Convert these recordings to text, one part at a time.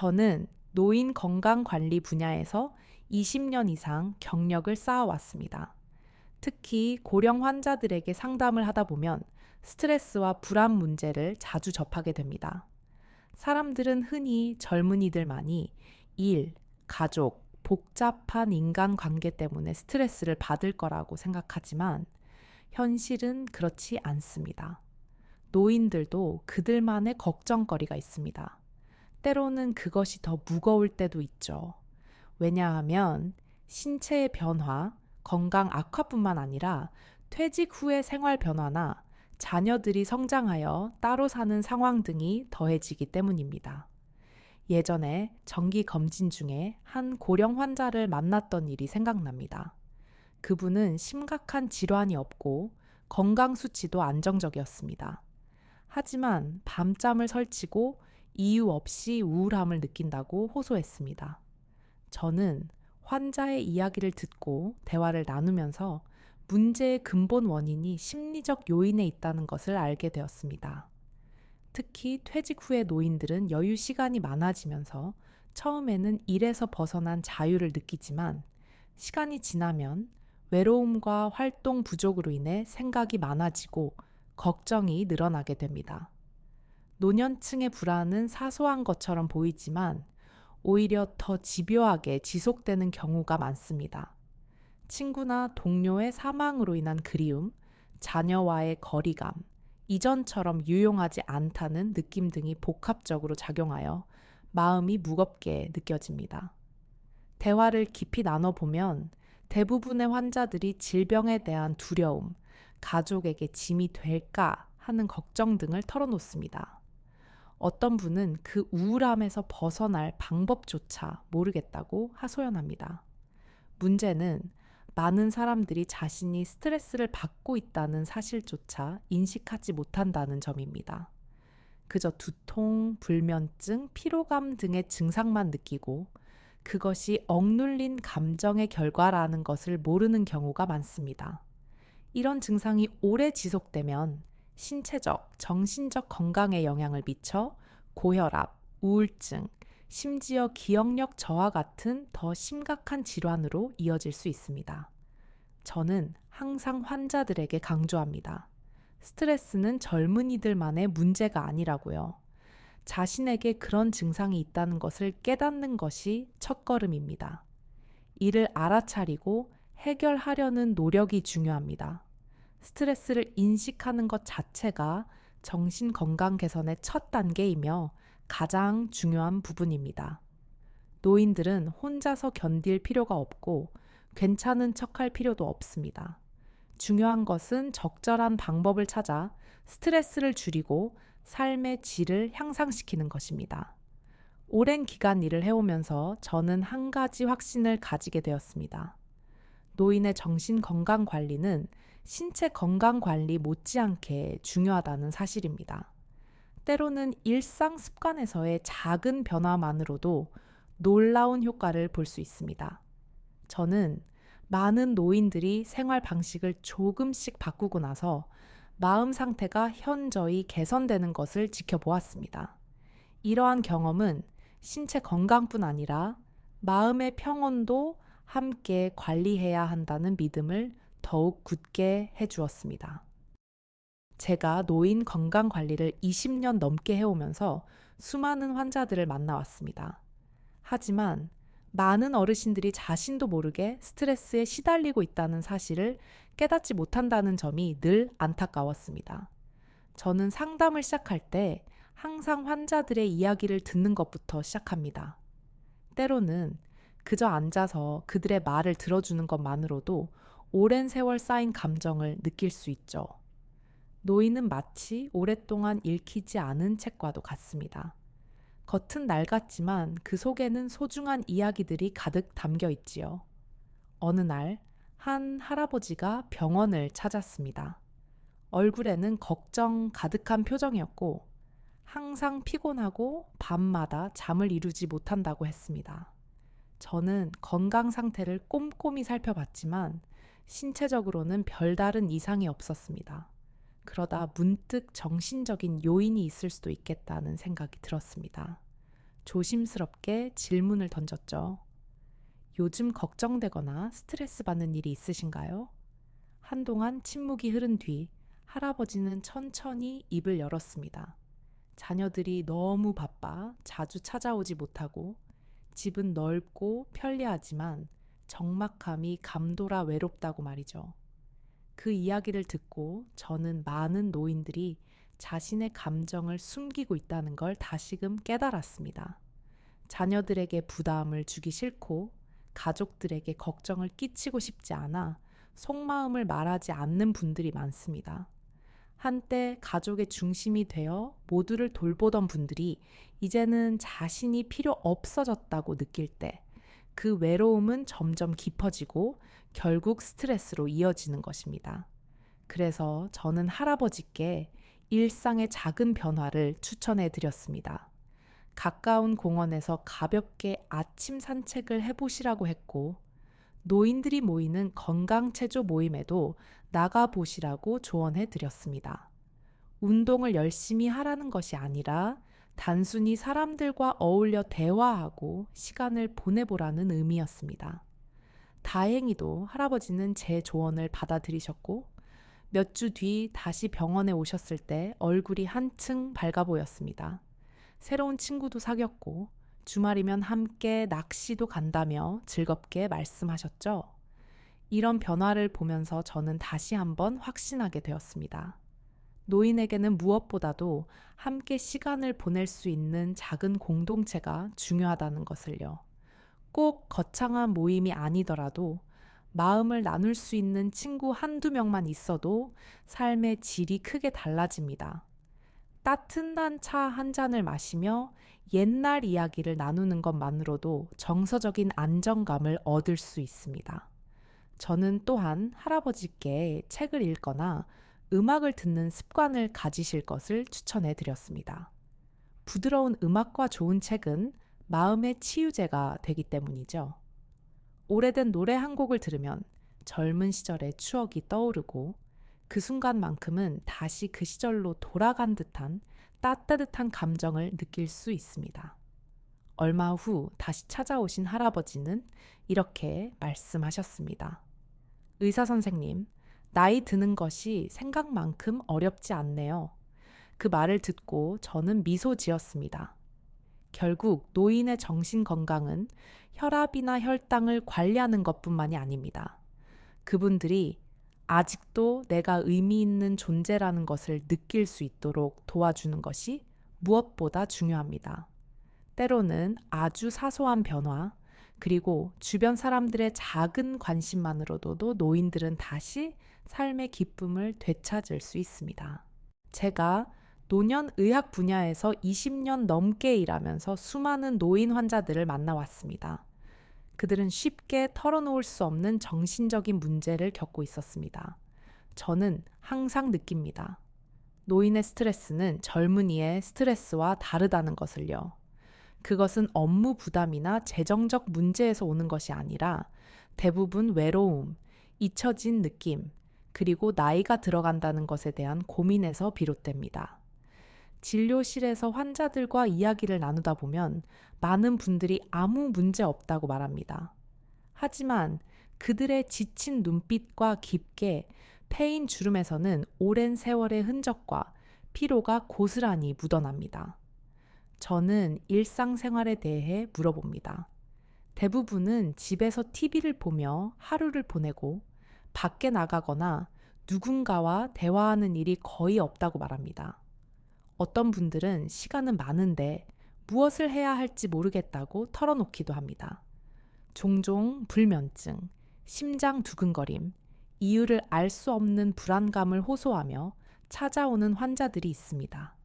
저는 노인 건강 관리 분야에서 20년 이상 경력을 쌓아왔습니다. 특히 고령 환자들에게 상담을 하다 보면 스트레스와 불안 문제를 자주 접하게 됩니다. 사람들은 흔히 젊은이들만이 일, 가족, 복잡한 인간관계 때문에 스트레스를 받을 거라고 생각하지만 현실은 그렇지 않습니다. 노인들도 그들만의 걱정거리가 있습니다. 때로는 그것이 더 무거울 때도 있죠. 왜냐하면 신체의 변화, 건강 악화뿐만 아니라 퇴직 후의 생활 변화나 자녀들이 성장하여 따로 사는 상황 등이 더해지기 때문입니다. 예전에 정기 검진 중에 한 고령 환자를 만났던 일이 생각납니다. 그분은 심각한 질환이 없고 건강 수치도 안정적이었습니다. 하지만 밤잠을 설치고 이유 없이 우울함을 느낀다고 호소했습니다. 저는 환자의 이야기를 듣고 대화를 나누면서 문제의 근본 원인이 심리적 요인에 있다는 것을 알게 되었습니다. 특히 퇴직 후의 노인들은 여유 시간이 많아지면서 처음에는 일에서 벗어난 자유를 느끼지만 시간이 지나면 외로움과 활동 부족으로 인해 생각이 많아지고 걱정이 늘어나게 됩니다. 노년층의 불안은 사소한 것처럼 보이지만 오히려 더 집요하게 지속되는 경우가 많습니다. 친구나 동료의 사망으로 인한 그리움, 자녀와의 거리감, 이전처럼 유용하지 않다는 느낌 등이 복합적으로 작용하여 마음이 무겁게 느껴집니다. 대화를 깊이 나눠보면 대부분의 환자들이 질병에 대한 두려움, 가족에게 짐이 될까 하는 걱정 등을 털어놓습니다. 어떤 분은 그 우울함에서 벗어날 방법조차 모르겠다고 하소연합니다. 문제는 많은 사람들이 자신이 스트레스를 받고 있다는 사실조차 인식하지 못한다는 점입니다. 그저 두통, 불면증, 피로감 등의 증상만 느끼고 그것이 억눌린 감정의 결과라는 것을 모르는 경우가 많습니다. 이런 증상이 오래 지속되면 신체적, 정신적 건강에 영향을 미쳐 고혈압, 우울증, 심지어 기억력 저하 같은 더 심각한 질환으로 이어질 수 있습니다. 저는 항상 환자들에게 강조합니다. 스트레스는 젊은이들만의 문제가 아니라고요. 자신에게 그런 증상이 있다는 것을 깨닫는 것이 첫걸음입니다. 이를 알아차리고 해결하려는 노력이 중요합니다. 스트레스를 인식하는 것 자체가 정신 건강 개선의 첫 단계이며 가장 중요한 부분입니다. 노인들은 혼자서 견딜 필요가 없고 괜찮은 척할 필요도 없습니다. 중요한 것은 적절한 방법을 찾아 스트레스를 줄이고 삶의 질을 향상시키는 것입니다. 오랜 기간 일을 해오면서 저는 한 가지 확신을 가지게 되었습니다. 노인의 정신 건강 관리는 신체 건강 관리 못지않게 중요하다는 사실입니다. 때로는 일상 습관에서의 작은 변화만으로도 놀라운 효과를 볼 수 있습니다. 저는 많은 노인들이 생활 방식을 조금씩 바꾸고 나서 마음 상태가 현저히 개선되는 것을 지켜보았습니다. 이러한 경험은 신체 건강뿐 아니라 마음의 평온도 함께 관리해야 한다는 믿음을 더욱 굳게 해주었습니다. 제가 노인 건강 관리를 20년 넘게 해오면서 수많은 환자들을 만나왔습니다. 하지만 많은 어르신들이 자신도 모르게 스트레스에 시달리고 있다는 사실을 깨닫지 못한다는 점이 늘 안타까웠습니다. 저는 상담을 시작할 때 항상 환자들의 이야기를 듣는 것부터 시작합니다. 때로는 그저 앉아서 그들의 말을 들어주는 것만으로도 오랜 세월 쌓인 감정을 느낄 수 있죠. 노인은 마치 오랫동안 읽히지 않은 책과도 같습니다. 겉은 낡았지만 그 속에는 소중한 이야기들이 가득 담겨 있지요. 어느 날 한 할아버지가 병원을 찾았습니다. 얼굴에는 걱정 가득한 표정이었고 항상 피곤하고 밤마다 잠을 이루지 못한다고 했습니다. 저는 건강 상태를 꼼꼼히 살펴봤지만 신체적으로는 별다른 이상이 없었습니다. 그러다 문득 정신적인 요인이 있을 수도 있겠다는 생각이 들었습니다. 조심스럽게 질문을 던졌죠. 요즘 걱정되거나 스트레스 받는 일이 있으신가요? 한동안 침묵이 흐른 뒤 할아버지는 천천히 입을 열었습니다. 자녀들이 너무 바빠 자주 찾아오지 못하고 집은 넓고 편리하지만 적막함이 감돌아 외롭다고 말이죠. 그 이야기를 듣고 저는 많은 노인들이 자신의 감정을 숨기고 있다는 걸 다시금 깨달았습니다. 자녀들에게 부담을 주기 싫고 가족들에게 걱정을 끼치고 싶지 않아 속마음을 말하지 않는 분들이 많습니다. 한때 가족의 중심이 되어 모두를 돌보던 분들이 이제는 자신이 필요 없어졌다고 느낄 때 그 외로움은 점점 깊어지고 결국 스트레스로 이어지는 것입니다. 그래서 저는 할아버지께 일상의 작은 변화를 추천해 드렸습니다. 가까운 공원에서 가볍게 아침 산책을 해보시라고 했고, 노인들이 모이는 건강체조 모임에도 나가보시라고 조언해 드렸습니다. 운동을 열심히 하라는 것이 아니라 단순히 사람들과 어울려 대화하고 시간을 보내보라는 의미였습니다. 다행히도 할아버지는 제 조언을 받아들이셨고, 몇 주 뒤 다시 병원에 오셨을 때 얼굴이 한층 밝아 보였습니다. 새로운 친구도 사귀었고 주말이면 함께 낚시도 간다며 즐겁게 말씀하셨죠. 이런 변화를 보면서 저는 다시 한번 확신하게 되었습니다. 노인에게는 무엇보다도 함께 시간을 보낼 수 있는 작은 공동체가 중요하다는 것을요. 꼭 거창한 모임이 아니더라도 마음을 나눌 수 있는 친구 한두 명만 있어도 삶의 질이 크게 달라집니다. 따뜻한 차 한 잔을 마시며 옛날 이야기를 나누는 것만으로도 정서적인 안정감을 얻을 수 있습니다. 저는 또한 할아버지께 책을 읽거나 음악을 듣는 습관을 가지실 것을 추천해 드렸습니다. 부드러운 음악과 좋은 책은 마음의 치유제가 되기 때문이죠. 오래된 노래 한 곡을 들으면 젊은 시절의 추억이 떠오르고 그 순간만큼은 다시 그 시절로 돌아간 듯한 따뜻한 감정을 느낄 수 있습니다. 얼마 후 다시 찾아오신 할아버지는 이렇게 말씀하셨습니다. 의사 선생님, 나이 드는 것이 생각만큼 어렵지 않네요. 그 말을 듣고 저는 미소 지었습니다. 결국 노인의 정신 건강은 혈압이나 혈당을 관리하는 것뿐만이 아닙니다. 그분들이 아직도 내가 의미 있는 존재라는 것을 느낄 수 있도록 도와주는 것이 무엇보다 중요합니다. 때로는 아주 사소한 변화, 그리고 주변 사람들의 작은 관심만으로도 노인들은 다시 삶의 기쁨을 되찾을 수 있습니다. 제가 노년의학 분야에서 20년 넘게 일하면서 수많은 노인 환자들을 만나왔습니다. 그들은 쉽게 털어놓을 수 없는 정신적인 문제를 겪고 있었습니다. 저는 항상 느낍니다. 노인의 스트레스는 젊은이의 스트레스와 다르다는 것을요. 그것은 업무 부담이나 재정적 문제에서 오는 것이 아니라 대부분 외로움, 잊혀진 느낌, 그리고 나이가 들어간다는 것에 대한 고민에서 비롯됩니다. 진료실에서 환자들과 이야기를 나누다 보면 많은 분들이 아무 문제 없다고 말합니다. 하지만 그들의 지친 눈빛과 깊게 패인 주름에서는 오랜 세월의 흔적과 피로가 고스란히 묻어납니다. 저는 일상생활에 대해 물어봅니다. 대부분은 집에서 TV를 보며 하루를 보내고 밖에 나가거나 누군가와 대화하는 일이 거의 없다고 말합니다. 어떤 분들은 시간은 많은데 무엇을 해야 할지 모르겠다고 털어놓기도 합니다. 종종 불면증, 심장 두근거림, 이유를 알 수 없는 불안감을 호소하며 찾아오는 환자들이 있습니다.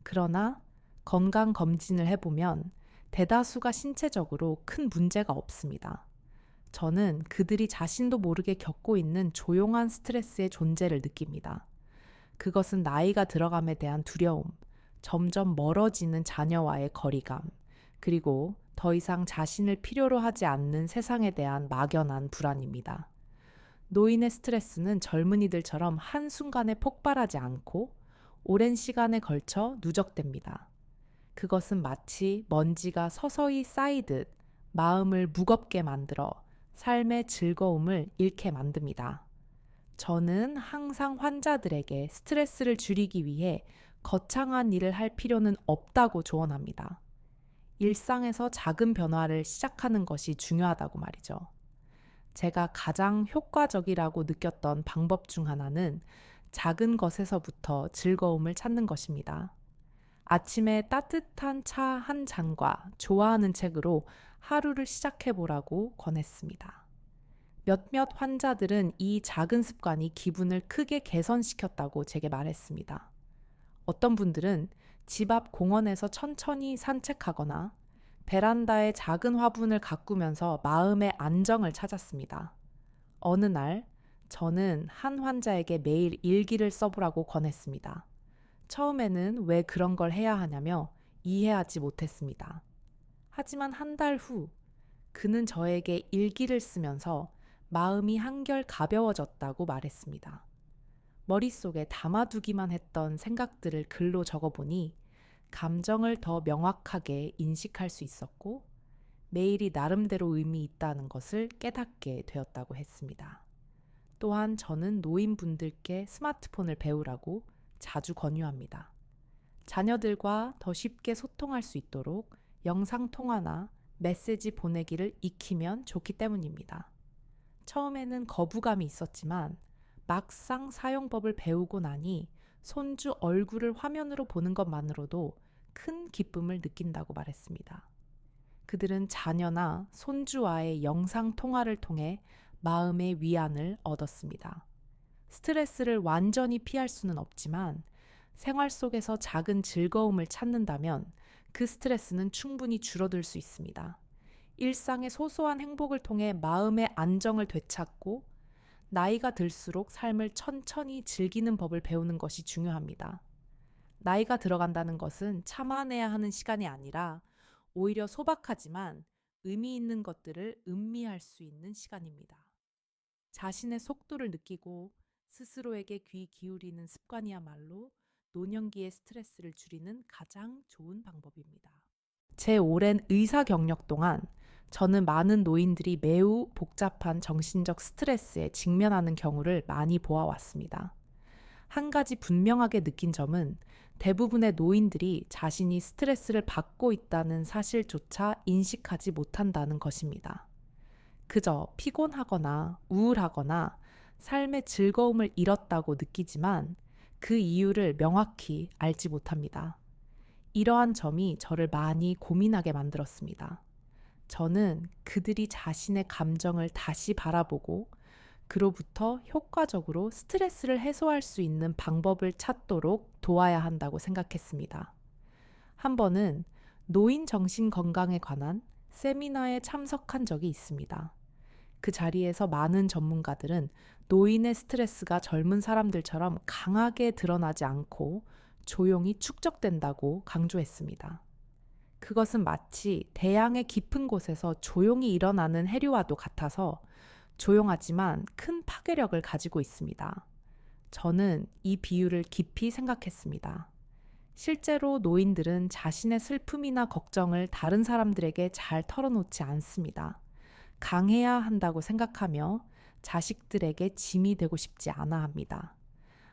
그러나 건강검진을 해보면 대다수가 신체적으로 큰 문제가 없습니다. 저는 그들이 자신도 모르게 겪고 있는 조용한 스트레스의 존재를 느낍니다. 그것은 나이가 들어감에 대한 두려움, 점점 멀어지는 자녀와의 거리감, 그리고 더 이상 자신을 필요로 하지 않는 세상에 대한 막연한 불안입니다. 노인의 스트레스는 젊은이들처럼 한순간에 폭발하지 않고 오랜 시간에 걸쳐 누적됩니다. 그것은 마치 먼지가 서서히 쌓이듯 마음을 무겁게 만들어 삶의 즐거움을 잃게 만듭니다. 저는 항상 환자들에게 스트레스를 줄이기 위해 거창한 일을 할 필요는 없다고 조언합니다. 일상에서 작은 변화를 시작하는 것이 중요하다고 말이죠. 제가 가장 효과적이라고 느꼈던 방법 중 하나는 작은 것에서부터 즐거움을 찾는 것입니다. 아침에 따뜻한 차 한 잔과 좋아하는 책으로 하루를 시작해 보라고 권했습니다. 몇몇 환자들은 이 작은 습관이 기분을 크게 개선시켰다고 제게 말했습니다. 어떤 분들은 집 앞 공원에서 천천히 산책하거나 베란다에 작은 화분을 가꾸면서 마음의 안정을 찾았습니다. 어느 날 저는 한 환자에게 매일 일기를 써보라고 권했습니다. 처음에는 왜 그런 걸 해야 하냐며 이해하지 못했습니다. 하지만 한 달 후 그는 저에게 일기를 쓰면서 마음이 한결 가벼워졌다고 말했습니다. 머릿속에 담아두기만 했던 생각들을 글로 적어보니 감정을 더 명확하게 인식할 수 있었고 매일이 나름대로 의미 있다는 것을 깨닫게 되었다고 했습니다. 또한 저는 노인분들께 스마트폰을 배우라고 자주 권유합니다. 자녀들과 더 쉽게 소통할 수 있도록 영상통화나 메시지 보내기를 익히면 좋기 때문입니다. 처음에는 거부감이 있었지만 막상 사용법을 배우고 나니 손주 얼굴을 화면으로 보는 것만으로도 큰 기쁨을 느낀다고 말했습니다. 그들은 자녀나 손주와의 영상 통화를 통해 마음의 위안을 얻었습니다. 스트레스를 완전히 피할 수는 없지만 생활 속에서 작은 즐거움을 찾는다면 그 스트레스는 충분히 줄어들 수 있습니다. 일상의 소소한 행복을 통해 마음의 안정을 되찾고 나이가 들수록 삶을 천천히 즐기는 법을 배우는 것이 중요합니다. 나이가 들어간다는 것은 참아내야 하는 시간이 아니라 오히려 소박하지만 의미 있는 것들을 음미할 수 있는 시간입니다. 자신의 속도를 느끼고 스스로에게 귀 기울이는 습관이야말로 노년기의 스트레스를 줄이는 가장 좋은 방법입니다. 제 오랜 의사 경력 동안 저는 많은 노인들이 매우 복잡한 정신적 스트레스에 직면하는 경우를 많이 보아왔습니다. 한 가지 분명하게 느낀 점은 대부분의 노인들이 자신이 스트레스를 받고 있다는 사실조차 인식하지 못한다는 것입니다. 그저 피곤하거나 우울하거나 삶의 즐거움을 잃었다고 느끼지만 그 이유를 명확히 알지 못합니다. 이러한 점이 저를 많이 고민하게 만들었습니다. 저는 그들이 자신의 감정을 다시 바라보고 그로부터 효과적으로 스트레스를 해소할 수 있는 방법을 찾도록 도와야 한다고 생각했습니다. 한 번은 노인 정신 건강에 관한 세미나에 참석한 적이 있습니다. 그 자리에서 많은 전문가들은 노인의 스트레스가 젊은 사람들처럼 강하게 드러나지 않고 조용히 축적된다고 강조했습니다. 그것은 마치 대양의 깊은 곳에서 조용히 일어나는 해류와도 같아서 조용하지만 큰 파괴력을 가지고 있습니다. 저는 이 비유를 깊이 생각했습니다. 실제로 노인들은 자신의 슬픔이나 걱정을 다른 사람들에게 잘 털어놓지 않습니다. 강해야 한다고 생각하며 자식들에게 짐이 되고 싶지 않아 합니다.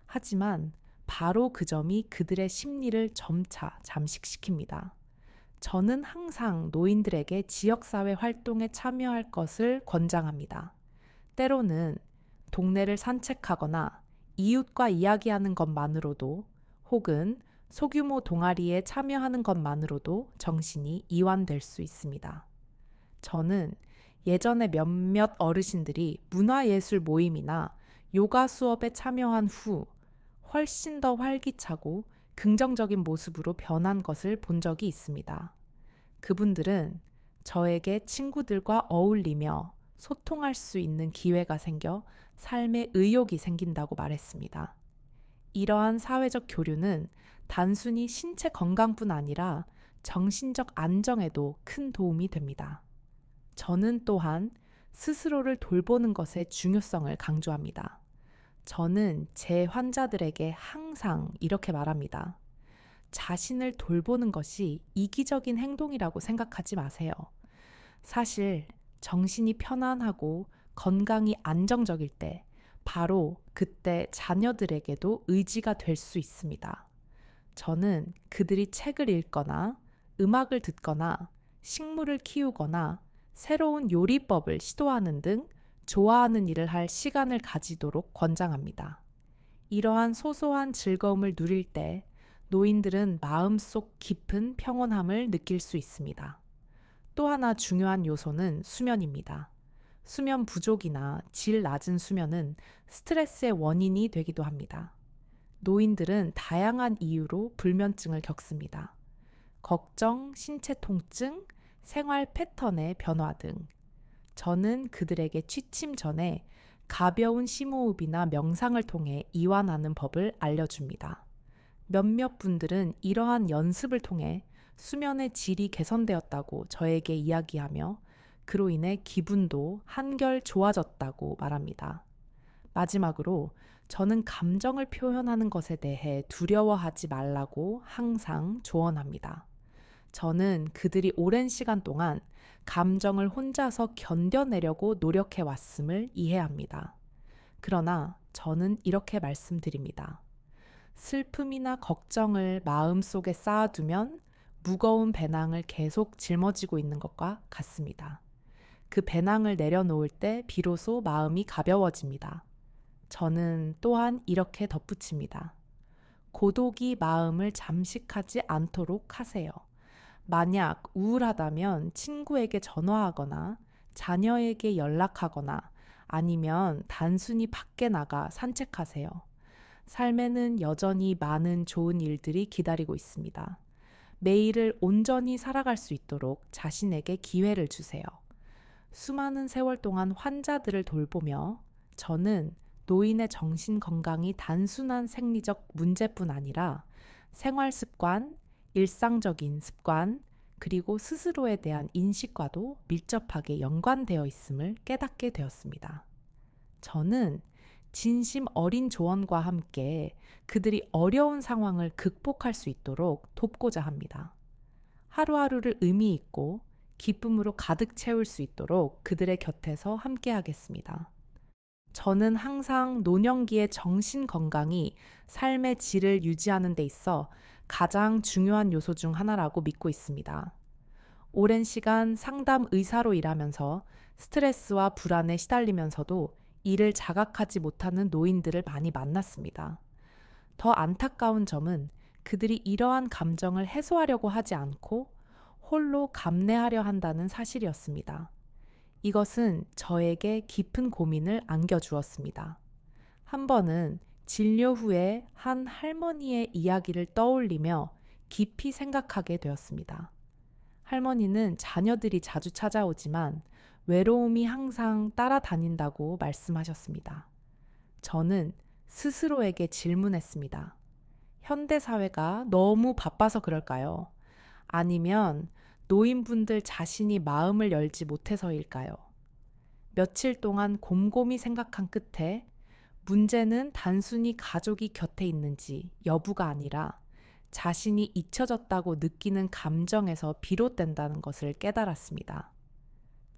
하지만 바로 그 점이 그들의 심리를 점차 잠식시킵니다. 저는 항상 노인들에게 지역사회 활동에 참여할 것을 권장합니다. 때로는 동네를 산책하거나 이웃과 이야기하는 것만으로도 혹은 소규모 동아리에 참여하는 것만으로도 정신이 이완될 수 있습니다. 저는 예전에 몇몇 어르신들이 문화예술 모임이나 요가 수업에 참여한 후 훨씬 더 활기차고 긍정적인 모습으로 변한 것을 본 적이 있습니다. 그분들은 저에게 친구들과 어울리며 소통할 수 있는 기회가 생겨 삶의 의욕이 생긴다고 말했습니다. 이러한 사회적 교류는 단순히 신체 건강뿐 아니라 정신적 안정에도 큰 도움이 됩니다. 저는 또한 스스로를 돌보는 것의 중요성을 강조합니다. 저는 제 환자들에게 항상 이렇게 말합니다. 자신을 돌보는 것이 이기적인 행동이라고 생각하지 마세요. 사실 정신이 편안하고 건강이 안정적일 때 바로 그때 자녀들에게도 의지가 될 수 있습니다. 저는 그들이 책을 읽거나 음악을 듣거나 식물을 키우거나 새로운 요리법을 시도하는 등 좋아하는 일을 할 시간을 가지도록 권장합니다. 이러한 소소한 즐거움을 누릴 때 노인들은 마음속 깊은 평온함을 느낄 수 있습니다. 또 하나 중요한 요소는 수면입니다. 수면 부족이나 질 낮은 수면은 스트레스의 원인이 되기도 합니다. 노인들은 다양한 이유로 불면증을 겪습니다. 걱정, 신체 통증, 생활 패턴의 변화 등. 저는 그들에게 취침 전에 가벼운 심호흡이나 명상을 통해 이완하는 법을 알려줍니다. 몇몇 분들은 이러한 연습을 통해 수면의 질이 개선되었다고 저에게 이야기하며 그로 인해 기분도 한결 좋아졌다고 말합니다. 마지막으로 저는 감정을 표현하는 것에 대해 두려워하지 말라고 항상 조언합니다. 저는 그들이 오랜 시간 동안 감정을 혼자서 견뎌내려고 노력해 왔음을 이해합니다. 그러나 저는 이렇게 말씀드립니다. 슬픔이나 걱정을 마음속에 쌓아두면 무거운 배낭을 계속 짊어지고 있는 것과 같습니다. 그 배낭을 내려놓을 때 비로소 마음이 가벼워집니다. 저는 또한 이렇게 덧붙입니다. 고독이 마음을 잠식하지 않도록 하세요. 만약 우울하다면 친구에게 전화하거나 자녀에게 연락하거나 아니면 단순히 밖에 나가 산책하세요. 삶에는 여전히 많은 좋은 일들이 기다리고 있습니다. 매일을 온전히 살아갈 수 있도록 자신에게 기회를 주세요. 수많은 세월 동안 환자들을 돌보며 저는 노인의 정신 건강이 단순한 생리적 문제뿐 아니라 생활 습관, 일상적인 습관, 그리고 스스로에 대한 인식과도 밀접하게 연관되어 있음을 깨닫게 되었습니다. 저는 진심 어린 조언과 함께 그들이 어려운 상황을 극복할 수 있도록 돕고자 합니다. 하루하루를 의미 있고 기쁨으로 가득 채울 수 있도록 그들의 곁에서 함께 하겠습니다. 저는 항상 노년기의 정신 건강이 삶의 질을 유지하는 데 있어 가장 중요한 요소 중 하나라고 믿고 있습니다. 오랜 시간 상담 의사로 일하면서 스트레스와 불안에 시달리면서도 이를 자각하지 못하는 노인들을 많이 만났습니다. 더 안타까운 점은 그들이 이러한 감정을 해소하려고 하지 않고 홀로 감내하려 한다는 사실이었습니다. 이것은 저에게 깊은 고민을 안겨주었습니다. 한 번은 진료 후에 한 할머니의 이야기를 떠올리며 깊이 생각하게 되었습니다. 할머니는 자녀들이 자주 찾아오지만 외로움이 항상 따라다닌다고 말씀하셨습니다. 저는 스스로에게 질문했습니다. 현대사회가 너무 바빠서 그럴까요? 아니면 노인분들 자신이 마음을 열지 못해서일까요? 며칠 동안 곰곰이 생각한 끝에 문제는 단순히 가족이 곁에 있는지 여부가 아니라 자신이 잊혀졌다고 느끼는 감정에서 비롯된다는 것을 깨달았습니다.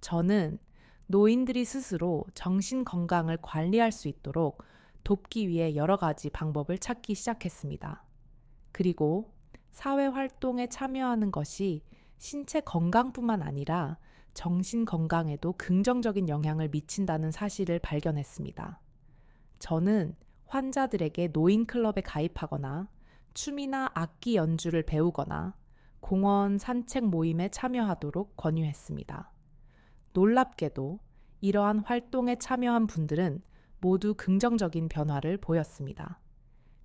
저는 노인들이 스스로 정신 건강을 관리할 수 있도록 돕기 위해 여러 가지 방법을 찾기 시작했습니다. 그리고 사회 활동에 참여하는 것이 신체 건강뿐만 아니라 정신 건강에도 긍정적인 영향을 미친다는 사실을 발견했습니다. 저는 환자들에게 노인 클럽에 가입하거나 춤이나 악기 연주를 배우거나 공원 산책 모임에 참여하도록 권유했습니다. 놀랍게도 이러한 활동에 참여한 분들은 모두 긍정적인 변화를 보였습니다.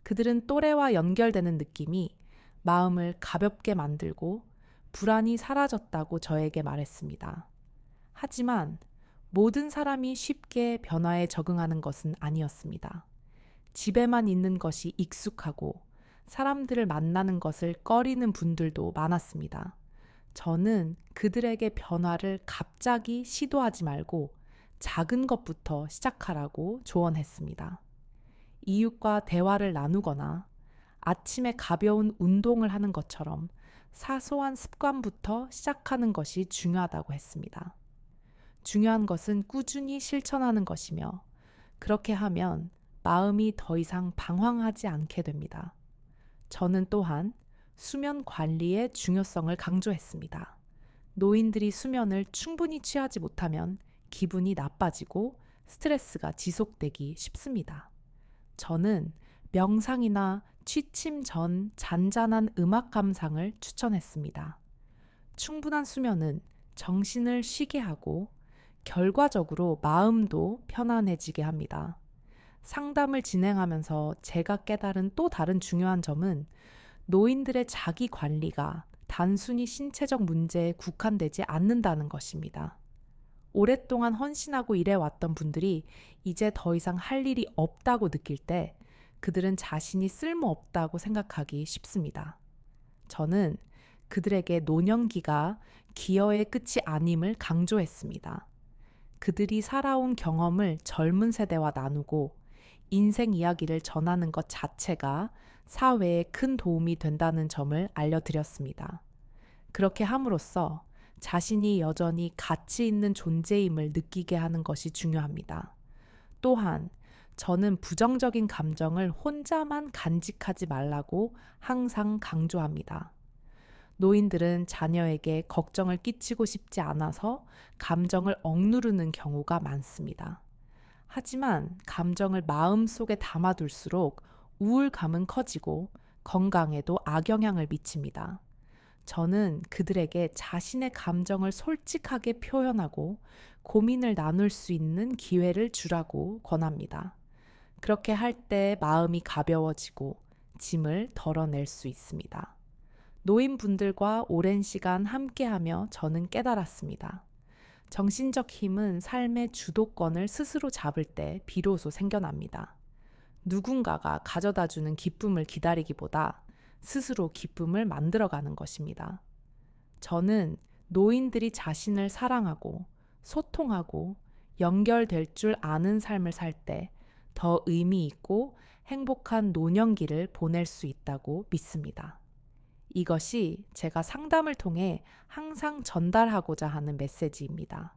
그들은 또래와 연결되는 느낌이 마음을 가볍게 만들고 불안이 사라졌다고 저에게 말했습니다. 하지만 모든 사람이 쉽게 변화에 적응하는 것은 아니었습니다. 집에만 있는 것이 익숙하고 사람들을 만나는 것을 꺼리는 분들도 많았습니다. 저는 그들에게 변화를 갑자기 시도하지 말고 작은 것부터 시작하라고 조언했습니다. 이웃과 대화를 나누거나 아침에 가벼운 운동을 하는 것처럼 사소한 습관부터 시작하는 것이 중요하다고 했습니다. 중요한 것은 꾸준히 실천하는 것이며 그렇게 하면 마음이 더 이상 방황하지 않게 됩니다. 저는 또한 수면 관리의 중요성을 강조했습니다. 노인들이 수면을 충분히 취하지 못하면 기분이 나빠지고 스트레스가 지속되기 쉽습니다. 저는 명상이나 취침 전 잔잔한 음악 감상을 추천했습니다. 충분한 수면은 정신을 쉬게 하고 결과적으로 마음도 편안해지게 합니다. 상담을 진행하면서 제가 깨달은 또 다른 중요한 점은 노인들의 자기 관리가 단순히 신체적 문제에 국한되지 않는다는 것입니다. 오랫동안 헌신하고 일해왔던 분들이 이제 더 이상 할 일이 없다고 느낄 때 그들은 자신이 쓸모없다고 생각하기 쉽습니다. 저는 그들에게 노년기가 기여의 끝이 아님을 강조했습니다. 그들이 살아온 경험을 젊은 세대와 나누고 인생 이야기를 전하는 것 자체가 사회에 큰 도움이 된다는 점을 알려드렸습니다. 그렇게 함으로써 자신이 여전히 가치 있는 존재임을 느끼게 하는 것이 중요합니다. 또한 저는 부정적인 감정을 혼자만 간직하지 말라고 항상 강조합니다. 노인들은 자녀에게 걱정을 끼치고 싶지 않아서 감정을 억누르는 경우가 많습니다. 하지만 감정을 마음속에 담아둘수록 우울감은 커지고 건강에도 악영향을 미칩니다. 저는 그들에게 자신의 감정을 솔직하게 표현하고 고민을 나눌 수 있는 기회를 주라고 권합니다. 그렇게 할 때 마음이 가벼워지고 짐을 덜어낼 수 있습니다. 노인분들과 오랜 시간 함께하며 저는 깨달았습니다. 정신적 힘은 삶의 주도권을 스스로 잡을 때 비로소 생겨납니다. 누군가가 가져다주는 기쁨을 기다리기보다 스스로 기쁨을 만들어가는 것입니다. 저는 노인들이 자신을 사랑하고 소통하고 연결될 줄 아는 삶을 살 때 더 의미 있고 행복한 노년기를 보낼 수 있다고 믿습니다. 이것이 제가 상담을 통해 항상 전달하고자 하는 메시지입니다.